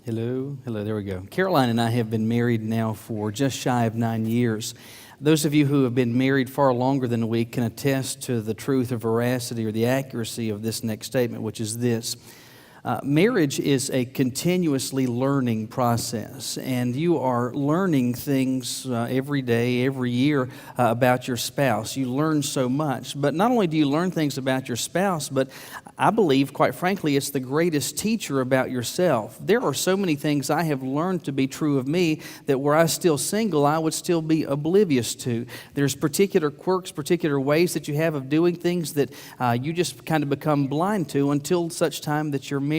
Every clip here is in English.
Hello, there we go. Caroline and I have been married now for just shy of 9 years. Those of you who have been married far longer than a week can attest to the truth or veracity or the accuracy of this next statement, which is this. Marriage is a continuously learning process, and you are learning things every day, every year about your spouse. You learn so much, but not only do you learn things about your spouse, but I believe, quite frankly, it's the greatest teacher about yourself. There are so many things I have learned to be true of me that were I still single, I would still be oblivious to. There's particular quirks, particular ways that you have of doing things that you just kind of become blind to until such time that you're married.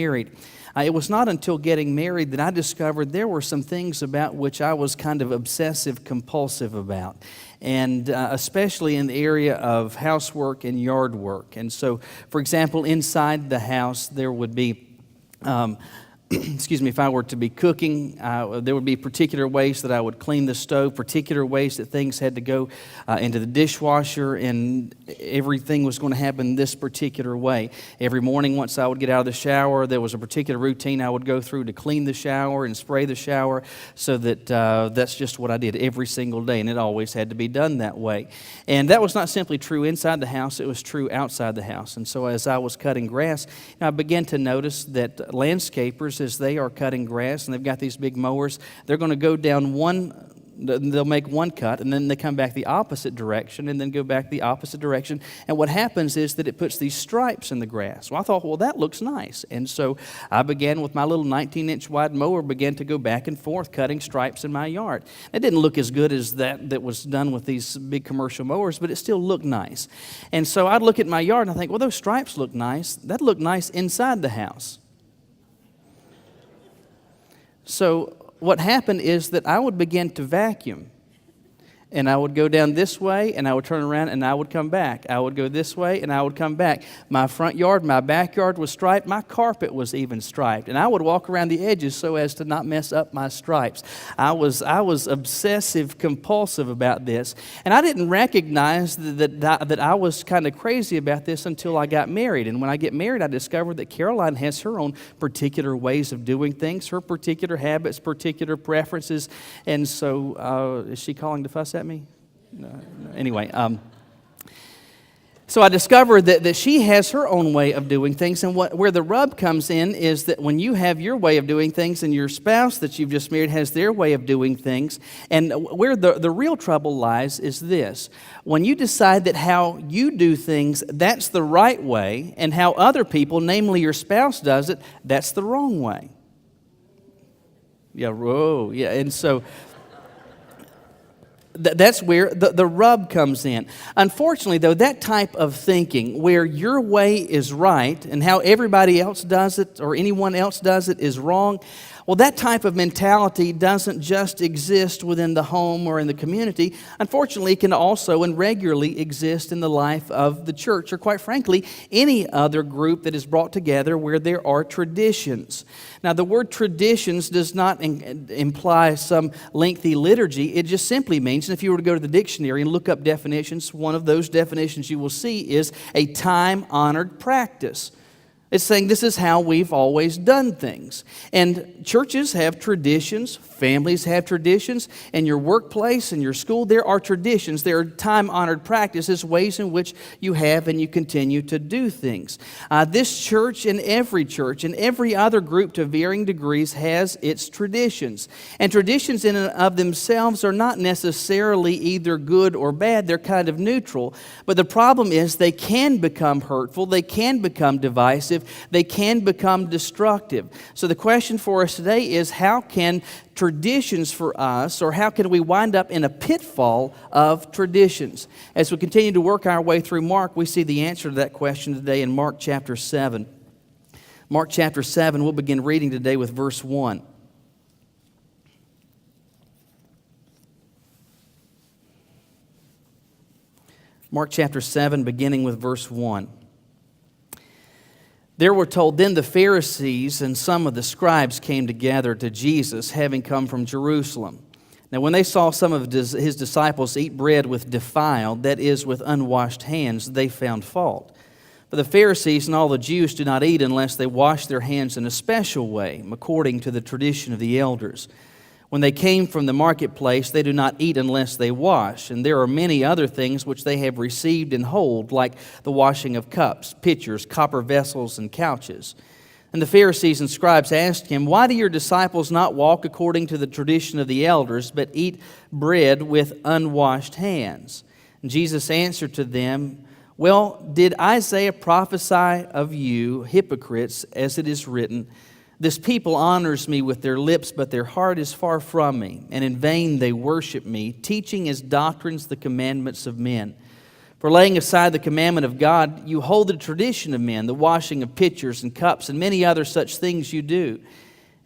It was not until getting married that I discovered there were some things about which I was kind of obsessive compulsive about, and especially in the area of housework and yard work. And so, for example, inside the house there would be if I were to be cooking, there would be particular ways that I would clean the stove, particular ways that things had to go into the dishwasher, and everything was going to happen this particular way. Every morning once I would get out of the shower, there was a particular routine I would go through to clean the shower and spray the shower, so that that's just what I did every single day, and it always had to be done that way. And that was not simply true inside the house, it was true outside the house. And so as I was cutting grass, I began to notice that landscapers, as they are cutting grass and they've got these big mowers, they're going to go down they'll make one cut, and then they come back the opposite direction and then go back the opposite direction. And what happens is that it puts these stripes in the grass. Well, I thought, well, that looks nice. And so I began with my little 19-inch wide mower, began to go back and forth cutting stripes in my yard. It didn't look as good as that was done with these big commercial mowers, but it still looked nice. And so I'd look at my yard and I think, well, those stripes look nice. That looked nice inside the house. So what happened is that I would begin to vacuum, and I would go down this way, and I would turn around, and I would come back. I would go this way, and I would come back. My front yard, my backyard was striped. My carpet was even striped, and I would walk around the edges so as to not mess up my stripes. I was obsessive compulsive about this, and I didn't recognize that I was kind of crazy about this until I got married. And when I get married, I discovered that Caroline has her own particular ways of doing things, her particular habits, particular preferences. And so, is she calling to fuss at me? No. Anyway, so I discovered that she has her own way of doing things, and where the rub comes in is that when you have your way of doing things and your spouse that you've just married has their way of doing things, and where the real trouble lies is this. When you decide that how you do things, that's the right way, and how other people, namely your spouse, does it, that's the wrong way. And so that's where the rub comes in. Unfortunately, though, that type of thinking where your way is right and how everybody else does it or anyone else does it is wrong, well, that type of mentality doesn't just exist within the home or in the community. Unfortunately, it can also and regularly exist in the life of the church, or quite frankly, any other group that is brought together where there are traditions. Now, the word traditions does not imply some lengthy liturgy. It just simply means, and if you were to go to the dictionary and look up definitions, one of those definitions you will see is a time-honored practice. It's saying this is how we've always done things. And churches have traditions, families have traditions, and your workplace and your school, there are traditions. There are time-honored practices, ways in which you have and you continue to do things. This church and every other group to varying degrees has its traditions. And traditions in and of themselves are not necessarily either good or bad. They're kind of neutral. But the problem is they can become hurtful. They can become divisive. They can become destructive. So the question for us today is, how can traditions for us, or how can we wind up in a pitfall of traditions? As we continue to work our way through Mark, we see the answer to that question today in Mark chapter 7. Mark chapter 7, we'll begin reading today with verse 1. Mark chapter 7, beginning with verse 1. There were told, then the Pharisees and some of the scribes came together to Jesus, having come from Jerusalem. Now when they saw some of his disciples eat bread with defiled, that is, with unwashed hands, they found fault. But the Pharisees and all the Jews do not eat unless they wash their hands in a special way, according to the tradition of the elders. When they came from the marketplace, they do not eat unless they wash. And there are many other things which they have received and hold, like the washing of cups, pitchers, copper vessels, and couches. And the Pharisees and scribes asked him, "Why do your disciples not walk according to the tradition of the elders, but eat bread with unwashed hands?" And Jesus answered to them, "Well, did Isaiah prophesy of you, hypocrites, as it is written, 'This people honors me with their lips, but their heart is far from me, and in vain they worship me, teaching as doctrines the commandments of men?' For laying aside the commandment of God, you hold the tradition of men, the washing of pitchers and cups, and many other such things you do."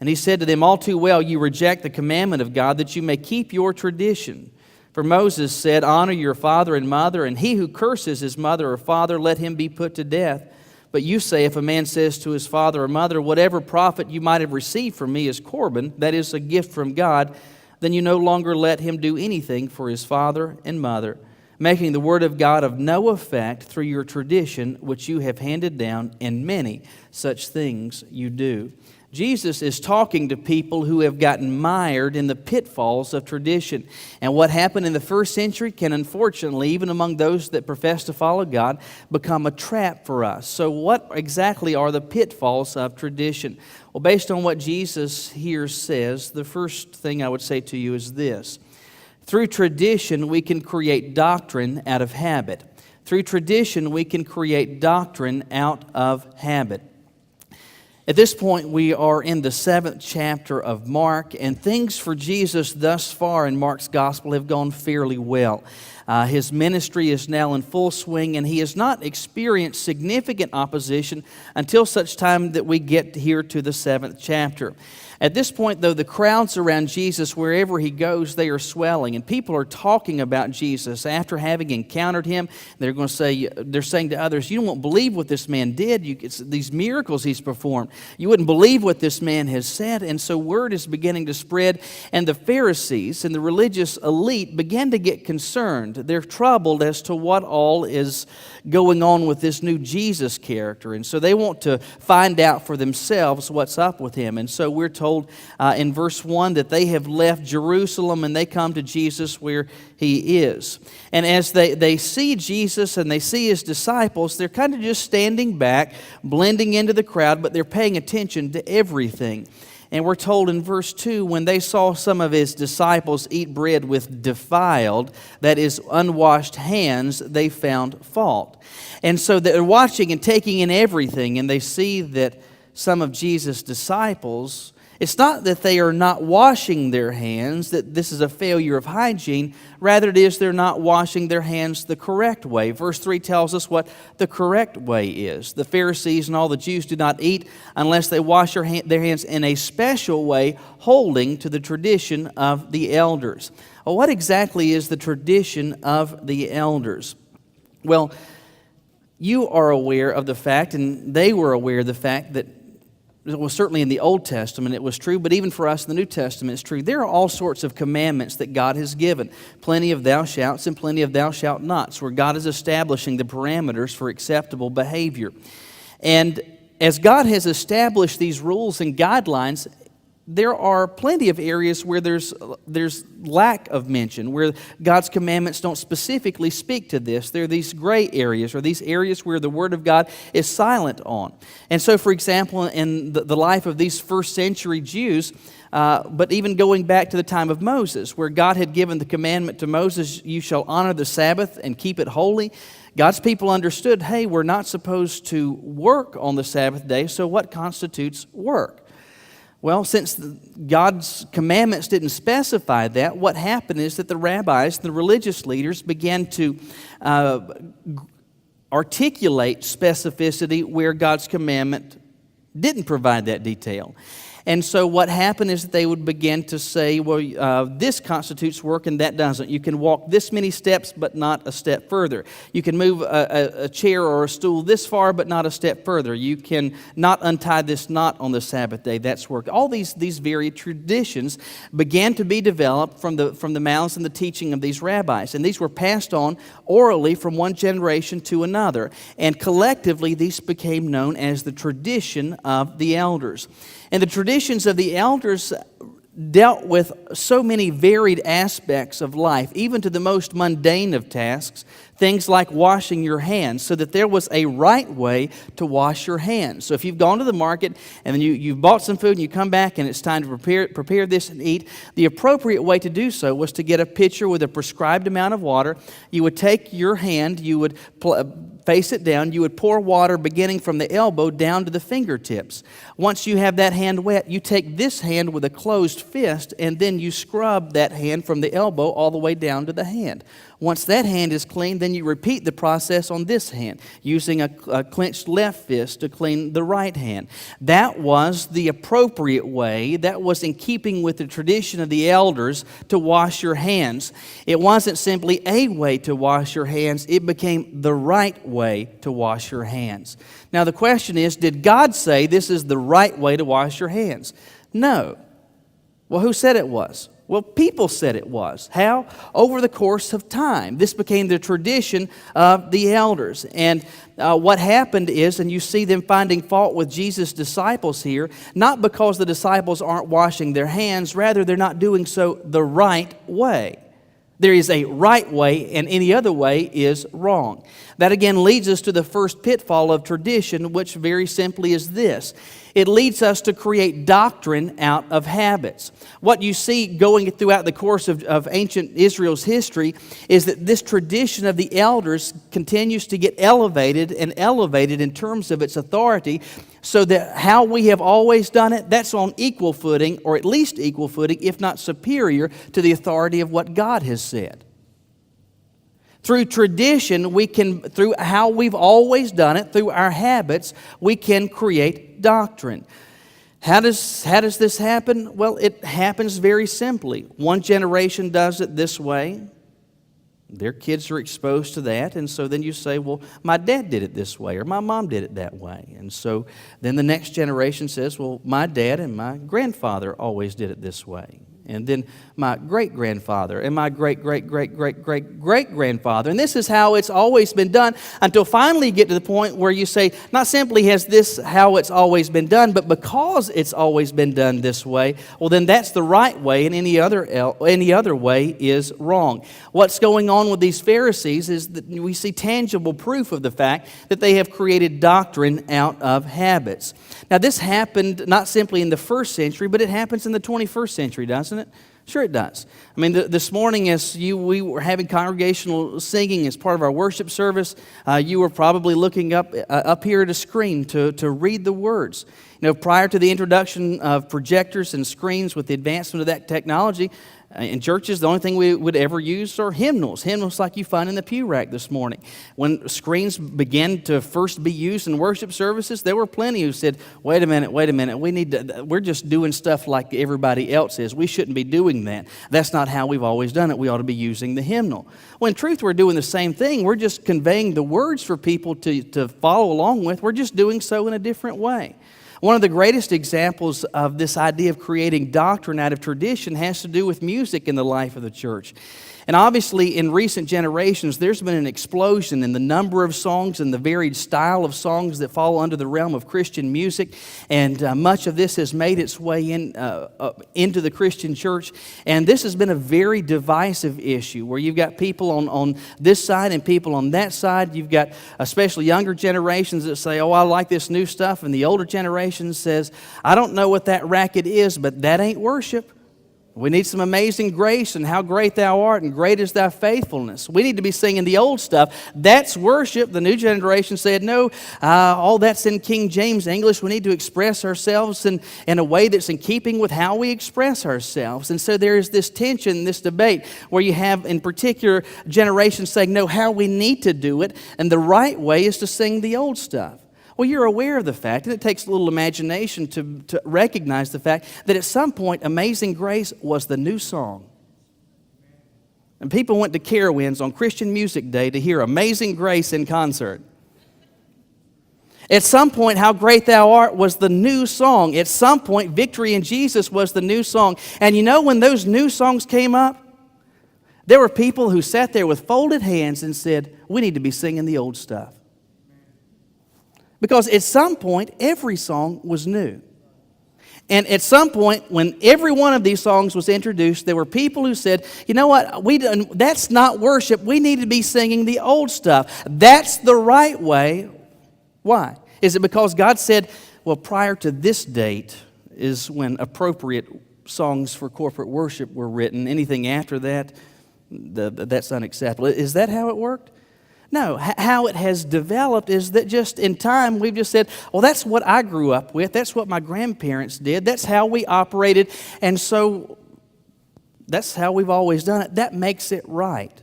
And he said to them, "All too well you reject the commandment of God, that you may keep your tradition. For Moses said, 'Honor your father and mother, and he who curses his mother or father, let him be put to death.' But you say, if a man says to his father or mother, 'Whatever profit you might have received from me is Corban,' that is a gift from God, then you no longer let him do anything for his father and mother, making the word of God of no effect through your tradition which you have handed down, and many such things you do." Jesus is talking to people who have gotten mired in the pitfalls of tradition. And what happened in the first century can unfortunately, even among those that profess to follow God, become a trap for us. So what exactly are the pitfalls of tradition? Well, based on what Jesus here says, the first thing I would say to you is this. Through tradition, we can create doctrine out of habit. Through tradition, we can create doctrine out of habit. At this point, we are in the 7th chapter of Mark, and things for Jesus thus far in Mark's gospel have gone fairly well. His ministry is now in full swing, and he has not experienced significant opposition until such time that we get here to the 7th chapter. At this point, though, the crowds around Jesus, wherever he goes, they are swelling, and people are talking about Jesus after having encountered him. They're saying to others, "You won't believe what this man did. It's these miracles he's performed. You wouldn't believe what this man has said." And so word is beginning to spread, and the Pharisees and the religious elite begin to get concerned. They're troubled as to what all is going on with this new Jesus character, and so they want to find out for themselves what's up with him. And so we're told in verse 1 that they have left Jerusalem and they come to Jesus where he is. And as they see Jesus and they see his disciples, they're kind of just standing back, blending into the crowd, but they're paying attention to everything. And we're told in verse 2, when they saw some of his disciples eat bread with defiled, that is, unwashed hands, they found fault. And so they're watching and taking in everything, and they see that some of Jesus' disciples, it's not that they are not washing their hands, that this is a failure of hygiene. Rather, it is they're not washing their hands the correct way. Verse 3 tells us what the correct way is. The Pharisees and all the Jews do not eat unless they wash their hands in a special way, holding to the tradition of the elders. Well, what exactly is the tradition of the elders? Well, you are aware of the fact, and they were aware of the fact that, well, certainly in the Old Testament it was true, but even for us in the New Testament it's true. There are all sorts of commandments that God has given. Plenty of thou shalts and plenty of thou shalt nots, where God is establishing the parameters for acceptable behavior. And as God has established these rules and guidelines, there are plenty of areas where there's lack of mention, where God's commandments don't specifically speak to this. There are these gray areas, or these areas where the Word of God is silent on. And so, for example, in the life of these first century Jews, but even going back to the time of Moses, where God had given the commandment to Moses, "You shall honor the Sabbath and keep it holy," God's people understood, hey, we're not supposed to work on the Sabbath day, so what constitutes work? Well, since God's commandments didn't specify that, what happened is that the rabbis, the religious leaders, began to articulate specificity where God's commandment didn't provide that detail. And so what happened is that they would begin to say, well, this constitutes work and that doesn't. You can walk this many steps, but not a step further. You can move a chair or a stool this far, but not a step further. You can not untie this knot on the Sabbath day. That's work. All these varied traditions began to be developed from the mouths and the teaching of these rabbis. And these were passed on orally from one generation to another. And collectively, these became known as the tradition of the elders. And the traditions of the elders dealt with so many varied aspects of life, even to the most mundane of tasks, things like washing your hands, so that there was a right way to wash your hands. So if you've gone to the market and then you've bought some food and you come back and it's time to prepare this and eat, the appropriate way to do so was to get a pitcher with a prescribed amount of water. You would take your hand, you would face it down, you would pour water beginning from the elbow down to the fingertips. Once you have that hand wet, you take this hand with a closed fist and then you scrub that hand from the elbow all the way down to the hand. Once that hand is clean, then you repeat the process on this hand, using a clenched left fist to clean the right hand. That was the appropriate way. That was in keeping with the tradition of the elders to wash your hands. It wasn't simply a way to wash your hands. It became the right way to wash your hands. Now the question is, did God say this is the right way to wash your hands? No. Well, who said it was? Well, people said it was. How? Over the course of time. This became the tradition of the elders. And what happened is, and you see them finding fault with Jesus' disciples here, not because the disciples aren't washing their hands, rather they're not doing so the right way. There is a right way, and any other way is wrong. That again leads us to the first pitfall of tradition, which very simply is this. It leads us to create doctrine out of habits. What you see going throughout the course of ancient Israel's history is that this tradition of the elders continues to get elevated and elevated in terms of its authority, so that how we have always done it, that's on equal footing, or at least equal footing, if not superior, to the authority of what God has said. Through tradition, through how we've always done it, through our habits, we can create doctrine. How does this happen? Well, it happens very simply. One generation does it this way. Their kids are exposed to that, and so then you say, well, my dad did it this way, or my mom did it that way. And so then the next generation says, well, my dad and my grandfather always did it this way. And then my great-grandfather and my great-great-great-great-great-great-grandfather. And this is how it's always been done, until finally you get to the point where you say, not simply has this how it's always been done, but because it's always been done this way, well then that's the right way, and any other way is wrong. What's going on with these Pharisees is that we see tangible proof of the fact that they have created doctrine out of habits. Now this happened not simply in the first century, but it happens in the 21st century, doesn't it? Sure it does. I mean, this morning as we were having congregational singing as part of our worship service, you were probably looking up here at a screen to read the words. You know, prior to the introduction of projectors and screens with the advancement of that technology, in churches, the only thing we would ever use are hymnals like you find in the pew rack this morning. When screens began to first be used in worship services, there were plenty who said, wait a minute, we're just doing stuff like everybody else is. We shouldn't be doing that. That's not how we've always done it. We ought to be using the hymnal. Well, in truth, we're doing the same thing. We're just conveying the words for people to follow along with. We're just doing so in a different way. One of the greatest examples of this idea of creating doctrine out of tradition has to do with music in the life of the church. And obviously, in recent generations, there's been an explosion in the number of songs and the varied style of songs that fall under the realm of Christian music. And much of this has made its way into the Christian church. And this has been a very divisive issue, where you've got people on this side and people on that side. You've got especially younger generations that say, oh, I like this new stuff. And the older generation says, I don't know what that racket is, but that ain't worship. We need some Amazing Grace and How Great Thou Art and Great Is Thy Faithfulness. We need to be singing the old stuff. That's worship. The new generation said, no, all that's in King James English. We need to express ourselves in a way that's in keeping with how we express ourselves. And so there is this tension, this debate, where you have in particular generations saying, no, how we need to do it, and the right way is to sing the old stuff. Well, you're aware of the fact, and it takes a little imagination to recognize the fact that at some point, Amazing Grace was the new song. And people went to Carowinds on Christian Music Day to hear Amazing Grace in concert. At some point, How Great Thou Art was the new song. At some point, Victory in Jesus was the new song. And you know, when those new songs came up, there were people who sat there with folded hands and said, we need to be singing the old stuff. Because at some point, every song was new. And at some point, when every one of these songs was introduced, there were people who said, you know what, that's not worship. We need to be singing the old stuff. That's the right way. Why? Is it because God said, well, prior to this date is when appropriate songs for corporate worship were written. Anything after that, that's unacceptable. Is that how it worked? No. How it has developed is that just in time we've just said, well, that's what I grew up with. That's what my grandparents did. That's how we operated. And so that's how we've always done it. That makes it right.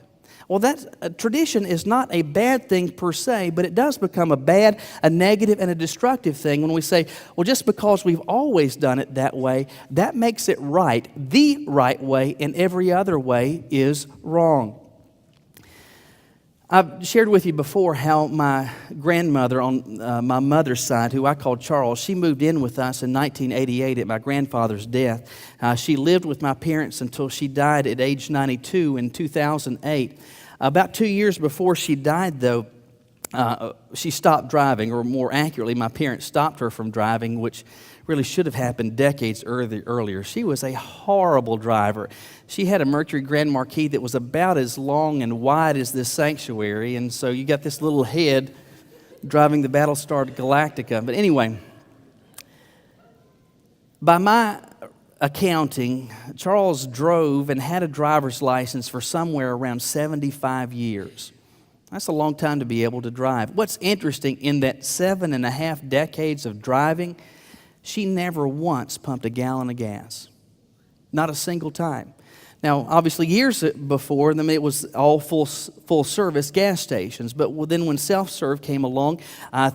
Well, that tradition is not a bad thing per se, but it does become a negative, and a destructive thing when we say, well, just because we've always done it that way, that makes it right. The right way, and every other way is wrong. I've shared with you before how my grandmother on my mother's side, who I called Charles, she moved in with us in 1988 at my grandfather's death. She lived with my parents until she died at age 92 in 2008. About 2 years before she died, though, she stopped driving, or more accurately, my parents stopped her from driving, which really should have happened decades earlier. She was a horrible driver. She had a Mercury Grand Marquis that was about as long and wide as this sanctuary, and so you got this little head driving the Battlestar Galactica. But anyway, by my accounting, Charles drove and had a driver's license for somewhere around 75 years. That's a long time to be able to drive. What's interesting, in that 7.5 decades of driving, she never once pumped a gallon of gas. Not a single time. Now, obviously, years before them, it was all full service gas stations. But then when self-serve came along,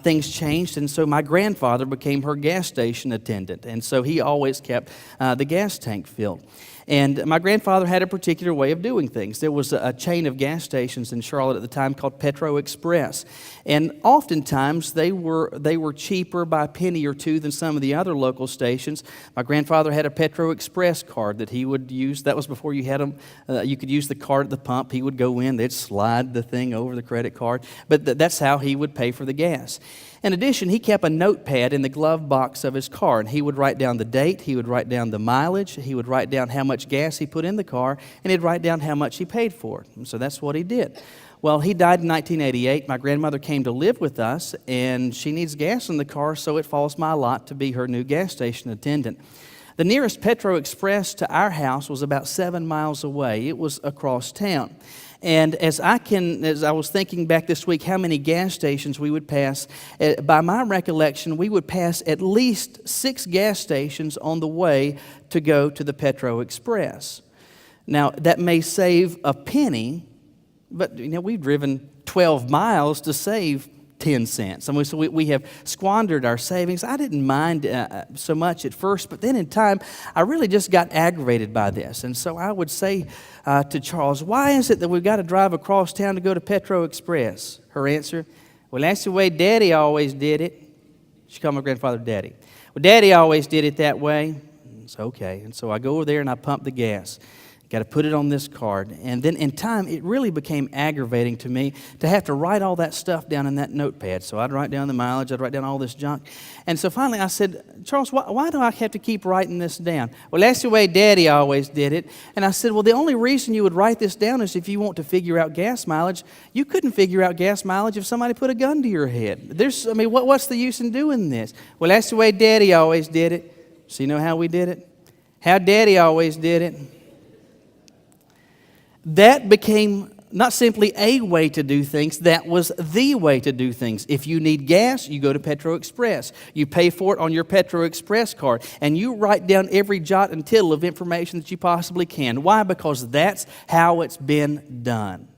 things changed. And so my grandfather became her gas station attendant. And so he always kept the gas tank filled. And my grandfather had a particular way of doing things. There was a chain of gas stations in Charlotte at the time called Petro Express. And oftentimes they were cheaper by a penny or two than some of the other local stations. My grandfather had a Petro Express card that he would use. That was before you had them. You could use the card at the pump. He would go in, they'd slide the thing over the credit card. But that's how he would pay for the gas. In addition, he kept a notepad in the glove box of his car, and he would write down the date, he would write down the mileage, he would write down how much gas he put in the car, and he'd write down how much he paid for it. And so that's what he did. Well, he died in 1988. My grandmother came to live with us, and she needs gas in the car, so it falls my lot to be her new gas station attendant. The nearest Petro Express to our house was about 7 miles away. It was across town. And as I was thinking back this week how many gas stations we would pass, by my recollection, we would pass at least 6 gas stations on the way to go to the Petro Express. Now, that may save a penny, but we've driven 12 miles to save 10 cents. So we have squandered our savings. I didn't mind so much at first, but then in time, I really just got aggravated by this. And so I would say to Charles, why is it that we've got to drive across town to go to Petro Express? Her answer, well, that's the way Daddy always did it. She called my grandfather Daddy. Well, Daddy always did it that way. It's okay. And so I go over there and I pump the gas. Got to put it on this card. And then in time, it really became aggravating to me to have to write all that stuff down in that notepad. So I'd write down the mileage, I'd write down all this junk. And so finally I said, Charles, why do I have to keep writing this down? Well, that's the way Daddy always did it. And I said, well, the only reason you would write this down is if you want to figure out gas mileage. You couldn't figure out gas mileage if somebody put a gun to your head. What's the use in doing this? Well, that's the way Daddy always did it. So you know how we did it? How Daddy always did it. That became not simply a way to do things, that was the way to do things. If you need gas, you go to Petro Express. You pay for it on your Petro Express card, and you write down every jot and tittle of information that you possibly can. Why? Because that's how it's been done.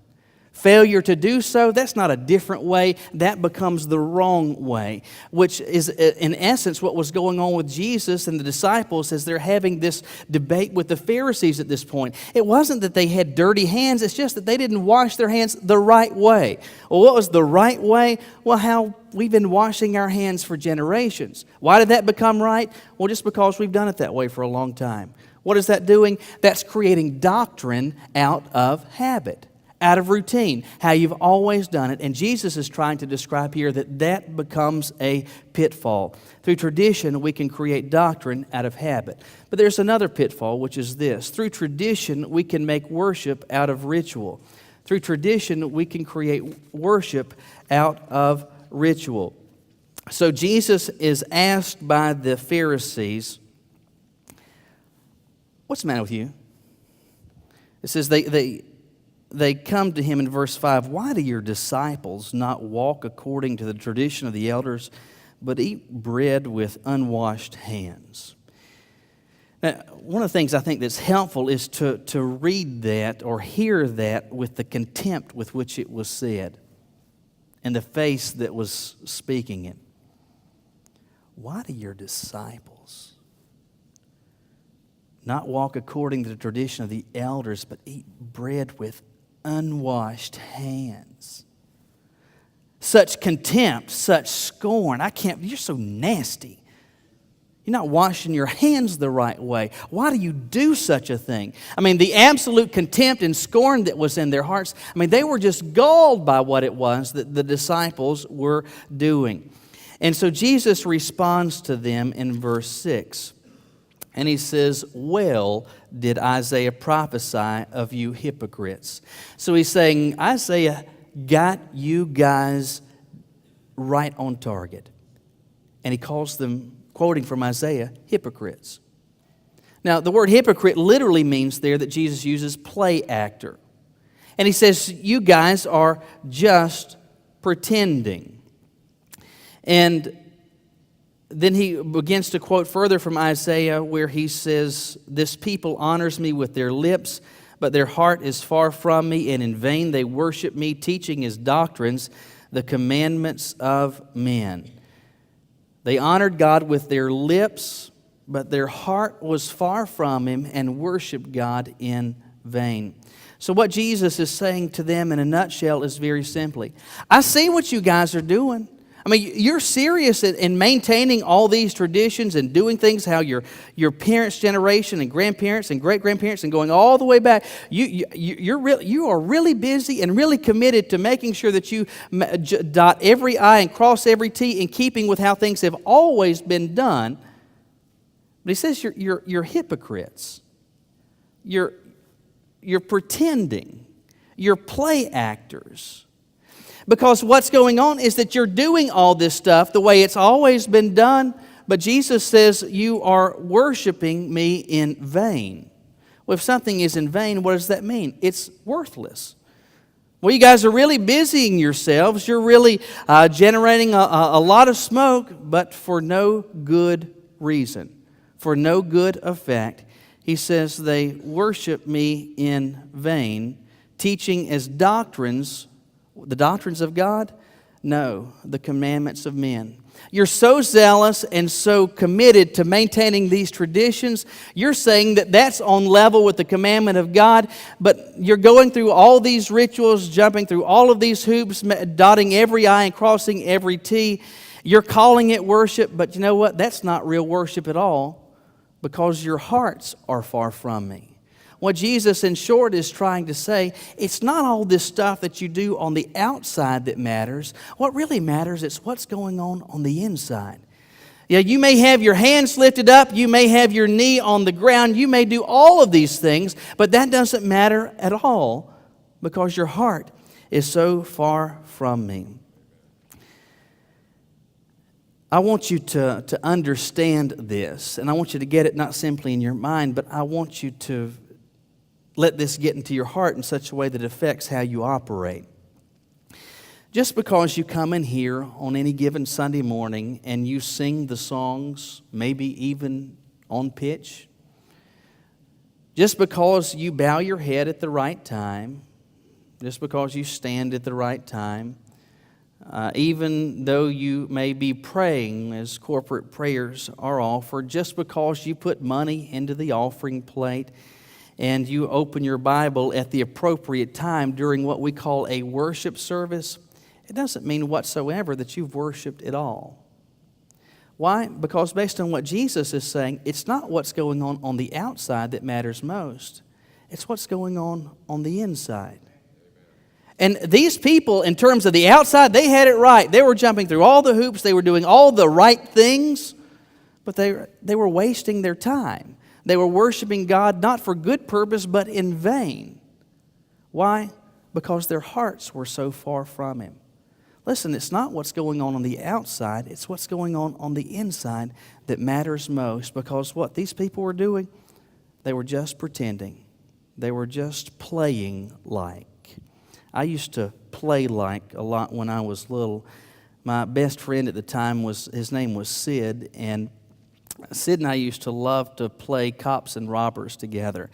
Failure to do so, that's not a different way. That becomes the wrong way, which is, in essence, what was going on with Jesus and the disciples as they're having this debate with the Pharisees at this point. It wasn't that they had dirty hands, it's just that they didn't wash their hands the right way. Well, what was the right way? Well, how we've been washing our hands for generations. Why did that become right? Well, just because we've done it that way for a long time. What is that doing? That's creating doctrine out of habit, out of routine, how you've always done it. And Jesus is trying to describe here that that becomes a pitfall. Through tradition, we can create doctrine out of habit. But there's another pitfall, which is this. Through tradition, we can make worship out of ritual. Through tradition, we can create worship out of ritual. So Jesus is asked by the Pharisees, what's the matter with you? It says they come to him in verse 5, why do your disciples not walk according to the tradition of the elders, but eat bread with unwashed hands? Now, one of the things I think that's helpful is to read that or hear that with the contempt with which it was said and the face that was speaking it. Why do your disciples not walk according to the tradition of the elders, but eat bread with unwashed hands? Such contempt, such scorn. You're so nasty. You're not washing your hands the right way. Why do you do such a thing? I mean, the absolute contempt and scorn that was in their hearts, they were just galled by what it was that the disciples were doing. And so Jesus responds to them in verse 6. And he says, well did Isaiah prophesy of you hypocrites. So he's saying, Isaiah got you guys right on target. And he calls them, quoting from Isaiah, hypocrites. Now, the word hypocrite literally means there that Jesus uses play actor. And he says, you guys are just pretending. And then he begins to quote further from Isaiah where he says, this people honors me with their lips, but their heart is far from me, and in vain they worship me, teaching as doctrines the commandments of men. They honored God with their lips, but their heart was far from Him and worshiped God in vain. So what Jesus is saying to them in a nutshell is very simply, I see what you guys are doing. You're serious in maintaining all these traditions and doing things how your parents' generation and grandparents and great-grandparents and going all the way back. You are really busy and really committed to making sure that you dot every I and cross every T in keeping with how things have always been done. But he says you're hypocrites. You're pretending. You're play actors. Because what's going on is that you're doing all this stuff the way it's always been done, but Jesus says you are worshiping me in vain. Well, if something is in vain, what does that mean? It's worthless. Well, you guys are really busying yourselves. You're really generating a lot of smoke, but for no good reason, for no good effect. He says they worship me in vain, teaching as doctrines. The doctrines of God? No, the commandments of men. You're so zealous and so committed to maintaining these traditions, you're saying that that's on level with the commandment of God, but you're going through all these rituals, jumping through all of these hoops, dotting every I and crossing every T. You're calling it worship, but you know what? That's not real worship at all, because your hearts are far from me. What Jesus, in short, is trying to say, it's not all this stuff that you do on the outside that matters. What really matters is what's going on the inside. Yeah, you may have your hands lifted up, you may have your knee on the ground, you may do all of these things, but that doesn't matter at all because your heart is so far from me. I want you to understand this, and I want you to get it not simply in your mind, but I want you to let this get into your heart in such a way that it affects how you operate. Just because you come in here on any given Sunday morning and you sing the songs, maybe even on pitch, just because you bow your head at the right time, just because you stand at the right time, even though you may be praying as corporate prayers are offered, just because you put money into the offering plate and you open your Bible at the appropriate time during what we call a worship service, it doesn't mean whatsoever that you've worshiped at all. Why? Because based on what Jesus is saying, it's not what's going on the outside that matters most. It's what's going on the inside. And these people, in terms of the outside, they had it right. They were jumping through all the hoops. They were doing all the right things. But they were wasting their time. They were worshiping God not for good purpose, but in vain. Why? Because their hearts were so far from Him. Listen, it's not what's going on the outside. It's what's going on the inside that matters most. Because what these people were doing, they were just pretending. They were just playing like. I used to play like a lot when I was little. My best friend at the time his name was Sid, and Sid and I used to love to play cops and robbers together.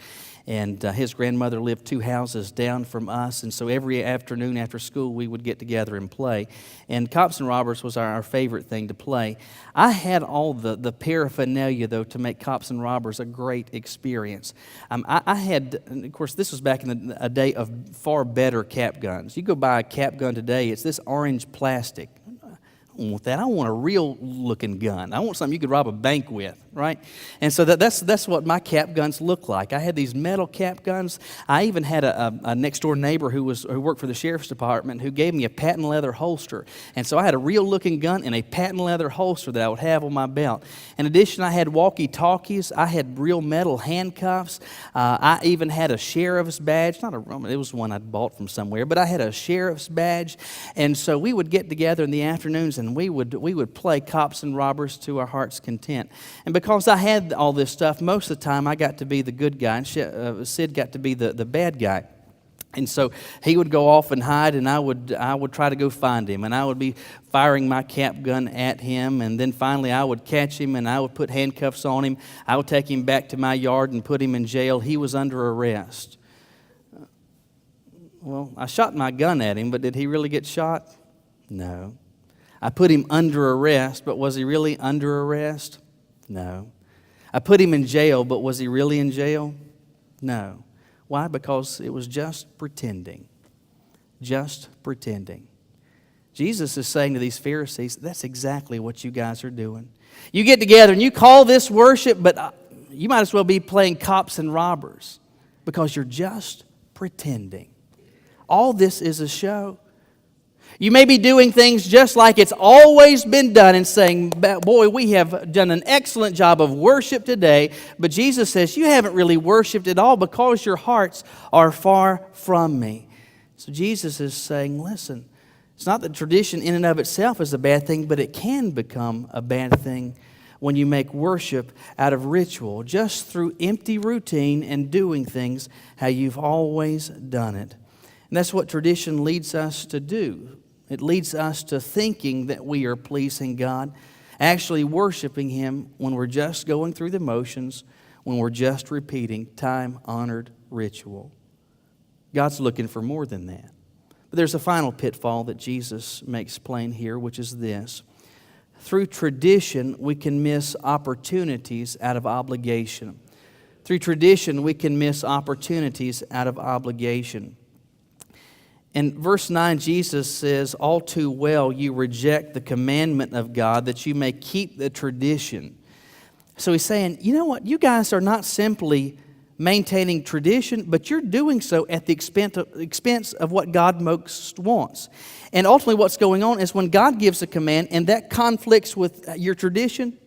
And his grandmother lived 2 houses down from us, and so every afternoon after school we would get together and play. And cops and robbers was our favorite thing to play. I had all the paraphernalia, though, to make cops and robbers a great experience. I had, and of course, this was back in a day of far better cap guns. You go buy a cap gun today, it's this orange plastic. I don't want that. I want a real-looking gun. I want something you could rob a bank with, right? And so that's what my cap guns look like. I had these metal cap guns. I even had a next-door neighbor who worked for the sheriff's department who gave me a patent leather holster. And so I had a real-looking gun and a patent leather holster that I would have on my belt. In addition, I had walkie-talkies. I had real metal handcuffs. I even had a sheriff's badge. It was one I'd bought from somewhere, but I had a sheriff's badge. And so we would get together in the afternoons and we would play cops and robbers to our heart's content. And because I had all this stuff, most of the time I got to be the good guy, and Sid got to be the bad guy. And so he would go off and hide, and I would try to go find him, and I would be firing my cap gun at him, and then finally I would catch him, and I would put handcuffs on him. I would take him back to my yard and put him in jail. He was under arrest. Well, I shot my gun at him, but did he really get shot? No. I put him under arrest, but was he really under arrest? No. I put him in jail, but was he really in jail? No. Why? Because it was just pretending. Just pretending. Jesus is saying to these Pharisees, that's exactly what you guys are doing. You get together and you call this worship, but you might as well be playing cops and robbers because you're just pretending. All this is a show. You may be doing things just like it's always been done and saying, boy, we have done an excellent job of worship today. But Jesus says, you haven't really worshiped at all because your hearts are far from me. So Jesus is saying, listen, it's not that tradition in and of itself is a bad thing, but it can become a bad thing when you make worship out of ritual, just through empty routine and doing things how you've always done it. And that's what tradition leads us to do. It leads us to thinking that we are pleasing God, actually worshiping Him when we're just going through the motions, when we're just repeating time-honored ritual. God's looking for more than that. But there's a final pitfall that Jesus makes plain here, which is this. Through tradition, we can miss opportunities out of obligation. Through tradition, we can miss opportunities out of obligation. In verse 9, Jesus says, all too well you reject the commandment of God that you may keep the tradition. So he's saying, you know what? You guys are not simply maintaining tradition, but you're doing so at the expense of what God most wants. And ultimately what's going on is when God gives a command and that conflicts with your tradition,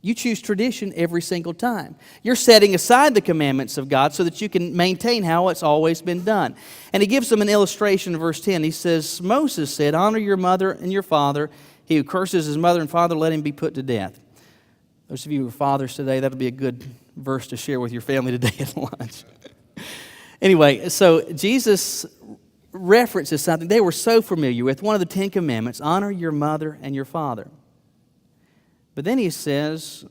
you choose tradition every single time. You're setting aside the commandments of God so that you can maintain how it's always been done. And he gives them an illustration in verse 10. He says, Moses said, honor your mother and your father. He who curses his mother and father, let him be put to death. Those of you who are fathers today, that'll be a good verse to share with your family today at lunch. Anyway, so Jesus references something they were so familiar with, one of the 10 commandments, honor your mother and your father. But then he says,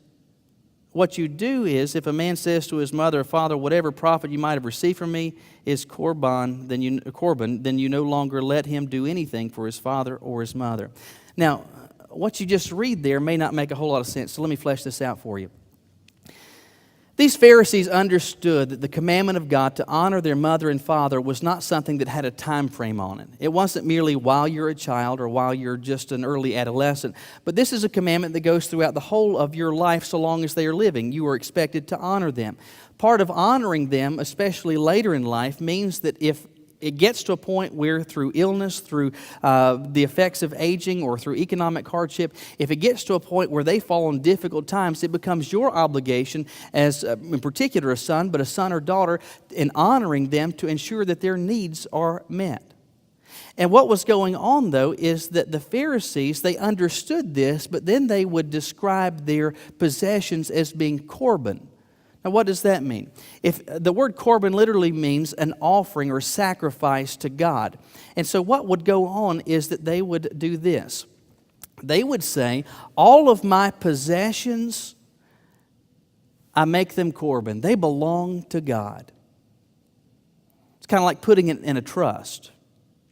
what you do is, if a man says to his mother or father, whatever profit you might have received from me is korban, then you no longer let him do anything for his father or his mother. Now, what you just read there may not make a whole lot of sense, so let me flesh this out for you. These Pharisees understood that the commandment of God to honor their mother and father was not something that had a time frame on it. It wasn't merely while you're a child or while you're just an early adolescent, but this is a commandment that goes throughout the whole of your life so long as they are living. You are expected to honor them. Part of honoring them, especially later in life, means that if it gets to a point where through illness, through the effects of aging, or through economic hardship, if it gets to a point where they fall on difficult times, it becomes your obligation as, in particular, a son, but a son or daughter, in honoring them to ensure that their needs are met. And what was going on, though, is that the Pharisees, they understood this, but then they would describe their possessions as being korban. Now, what does that mean? If the word korban literally means an offering or sacrifice to God. And so what would go on is that they would do this. They would say, all of my possessions, I make them korban. They belong to God. It's kind of like putting it in a trust.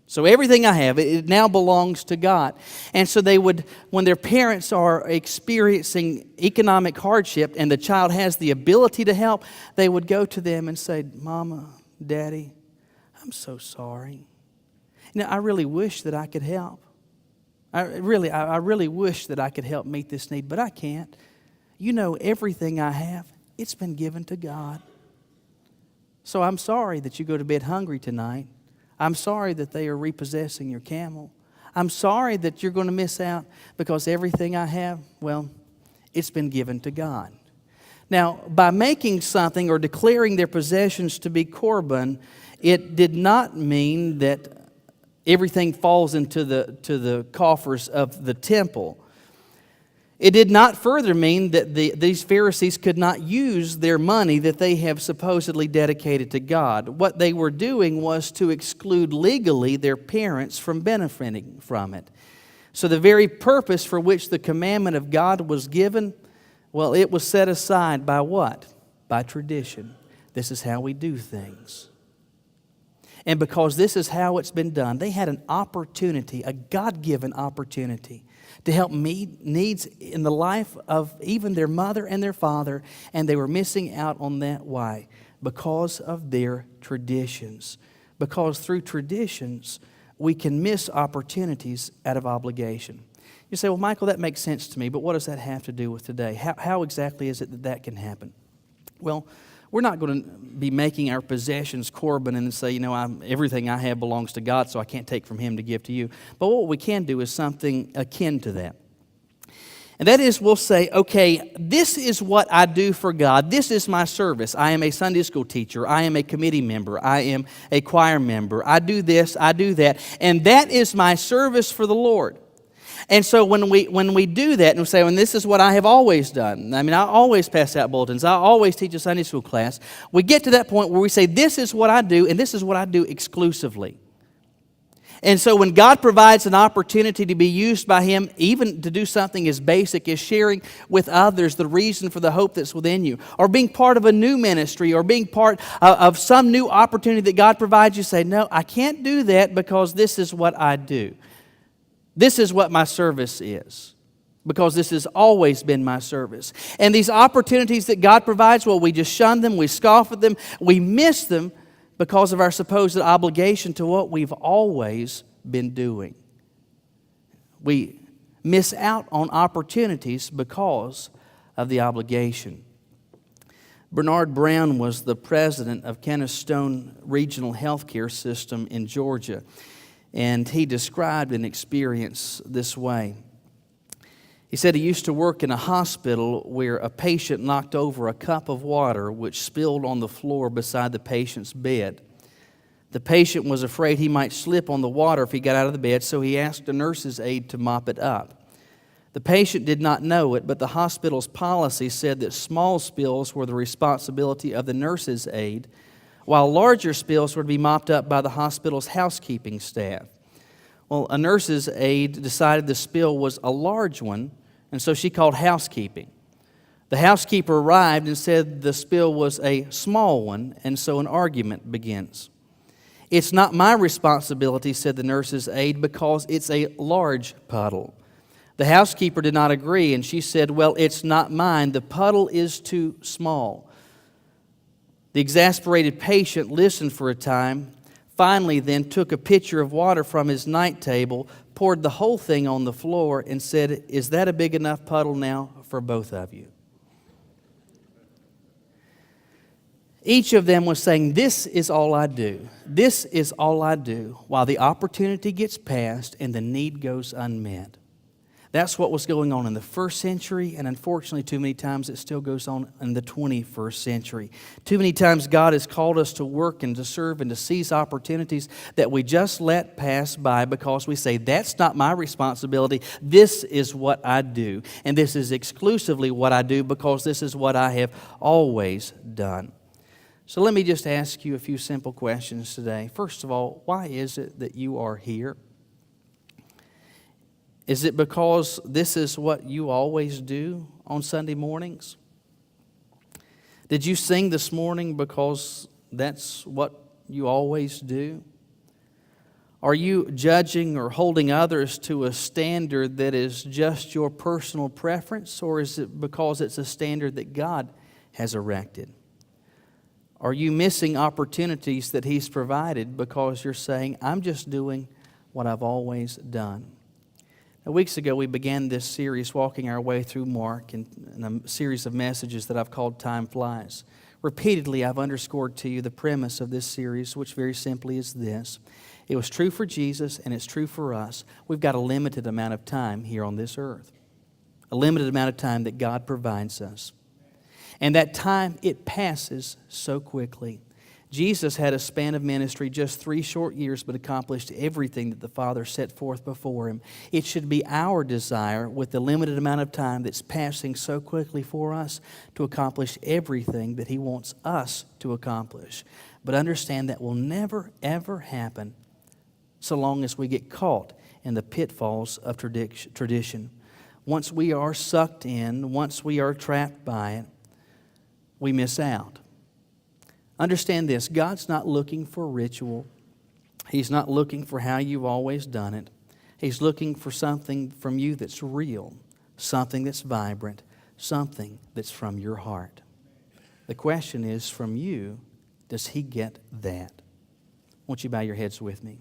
So everything I have, it now belongs to God. And so they would, when their parents are experiencing economic hardship and the child has the ability to help, they would go to them and say, Mama, Daddy, I'm so sorry. I really wish that I could help. I really wish that I could help meet this need, but I can't. You know, everything I have, it's been given to God. So I'm sorry that you go to bed hungry tonight. I'm sorry that they are repossessing your camel. I'm sorry that you're going to miss out because everything I have, well, it's been given to God. Now, by making something or declaring their possessions to be korban, it did not mean that everything falls into the coffers of the temple. It did not further mean that these Pharisees could not use their money that they have supposedly dedicated to God. What they were doing was to exclude legally their parents from benefiting from it. So the very purpose for which the commandment of God was given, well, it was set aside by what? By tradition. This is how we do things. And because this is how it's been done, they had an opportunity, a God-given opportunity, to help meet needs in the life of even their mother and their father, and they were missing out on that. Why? Because of their traditions. Because through traditions, we can miss opportunities out of obligation. You say, well, Michael, that makes sense to me, but what does that have to do with today? How exactly is it that that can happen? Well, we're not going to be making our possessions korban and say, everything I have belongs to God, so I can't take from Him to give to you. But what we can do is something akin to that. And that is, we'll say, okay, this is what I do for God. This is my service. I am a Sunday school teacher. I am a committee member. I am a choir member. I do this, I do that. And that is my service for the Lord. And so when we do that and we say, this is what I have always done. I always pass out bulletins. I always teach a Sunday school class. We get to that point where we say, this is what I do, and this is what I do exclusively. And so when God provides an opportunity to be used by Him, even to do something as basic as sharing with others the reason for the hope that's within you, or being part of a new ministry, or being part of some new opportunity that God provides, you say, no, I can't do that because this is what I do. This is what my service is, because this has always been my service. And these opportunities that God provides, well, we just shun them, we scoff at them, we miss them because of our supposed obligation to what we've always been doing. We miss out on opportunities because of the obligation. Bernard Brown was the president of Kenneth Stone Regional Healthcare System in Georgia. And he described an experience this way. He said he used to work in a hospital where a patient knocked over a cup of water which spilled on the floor beside the patient's bed. The patient was afraid he might slip on the water if he got out of the bed, so he asked a nurse's aide to mop it up. The patient did not know it, but the hospital's policy said that small spills were the responsibility of the nurse's aide, while larger spills were to be mopped up by the hospital's housekeeping staff. Well, a nurse's aide decided the spill was a large one, and so she called housekeeping. The housekeeper arrived and said the spill was a small one, and so an argument begins. "It's not my responsibility," said the nurse's aide, "because it's a large puddle." The housekeeper did not agree, and she said, "Well, it's not mine. The puddle is too small." The exasperated patient listened for a time, finally then took a pitcher of water from his night table, poured the whole thing on the floor, and said, "Is that a big enough puddle now for both of you?" Each of them was saying, "This is all I do. This is all I do," while the opportunity gets passed and the need goes unmet. That's what was going on in the first century, and unfortunately, too many times it still goes on in the 21st century. Too many times God has called us to work and to serve and to seize opportunities that we just let pass by because we say, "That's not my responsibility. This is what I do, and this is exclusively what I do because this is what I have always done." So let me just ask you a few simple questions today. First of all, why is it that you are here? Is it because this is what you always do on Sunday mornings? Did you sing this morning because that's what you always do? Are you judging or holding others to a standard that is just your personal preference, or is it because it's a standard that God has erected? Are you missing opportunities that He's provided because you're saying, "I'm just doing what I've always done"? Now, weeks ago, we began this series, walking our way through Mark, in a series of messages that I've called Time Flies. Repeatedly, I've underscored to you the premise of this series, which very simply is this. It was true for Jesus, and it's true for us. We've got a limited amount of time here on this earth. A limited amount of time that God provides us. And that time, it passes so quickly. Jesus had a span of ministry just 3 short years, but accomplished everything that the Father set forth before Him. It should be our desire, with the limited amount of time that's passing so quickly for us, to accomplish everything that He wants us to accomplish. But understand that will never, ever happen so long as we get caught in the pitfalls of tradition. Once we are sucked in, once we are trapped by it, we miss out. Understand this, God's not looking for ritual. He's not looking for how you've always done it. He's looking for something from you that's real, something that's vibrant, something that's from your heart. The question is, from you, does He get that? Won't you bow your heads with me?